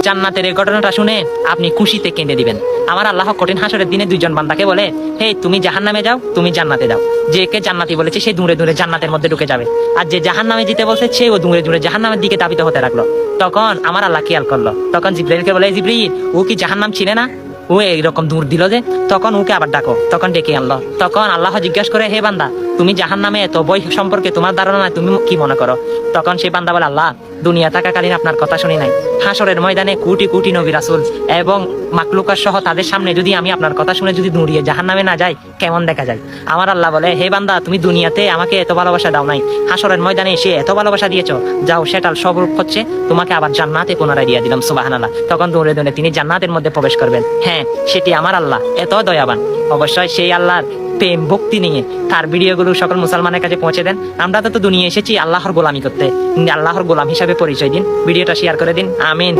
জান্নাতের এই ঘটনাটা শুনে আপনি খুশিতে কেঁদে দিবেন। আমার আল্লাহ কঠিন হাসরের দিনে দুইজন বান্দাকে বলে, হে তুমি জাহান্নামে যাও, তুমি জান্নাতে যাও। যে কে জান্নাতি বলেছে সে দূরে দূরে জান্নাতের মধ্যে ঢুকে যাবে, আর যে জাহান্নামে যেতে বলছে সেও দূরে দূরে জাহান্নামের দিকে ধাবিত হতে লাগলো। তখন আমার আল্লাহ খেয়াল করলো, তখন জিবরাইলকে বলে, জিবরিল ও কি জাহান্নাম ছিল না? ও এইরকম দূর দিল যে, তখন ওকে আবার ডাকো। তখন ডেকে আনলো। তখন আল্লাহ জিজ্ঞাসা করে, হে বান্দা, তুমি জাহান্নামে এত বই সম্পর্কে তোমার ধারণা নাই, তুমি কি মনে করো? তখন সে বান্দা বলে, আল্লাহ দুনিয়া থাকাকালীন আপনার কথা শুনি নাই, হাসরের ময়দানে কোটি কোটি নবী রাসূল এবং মাকলুকার সহ তাদের সামনে যদি আমি আপনার কথা শুনে যদি দৌড়িয়ে জাহান্নামে না যাই, কেমন দেখা যায়? আমার আল্লাহ বলে, হে বান্দা, তুমি দুনিয়াতে আমাকে এত ভালোবাসা দাও নাই, হাসরের ময়দানে এসে এত ভালোবাসা দিয়েছো, যাও সেটার স্বরূপ হচ্ছে তোমাকে আবার জান্নাতে পুনরায় দিয়ে দিলাম। সুবহানাল্লাহ। তখন দৌড়ে দৌড়ে তিনি জান্নাতের মধ্যে প্রবেশ করবেন। হ্যাঁ, সেটি আমার আল্লাহ এত দয়াবান। অবশ্যই সেই আল্লাহর প্রেম ভক্তি নিয়ে তার ভিডিওগুলো সকল মুসলমানের কাছে পৌঁছে দেন। আমরা তো দুনিয়া এসেছি আল্লাহর গোলামি করতে, আল্লাহর গোলাম হিসাবে পরিচয় দিন। ভিডিওটা শেয়ার করে দিন। আমিন।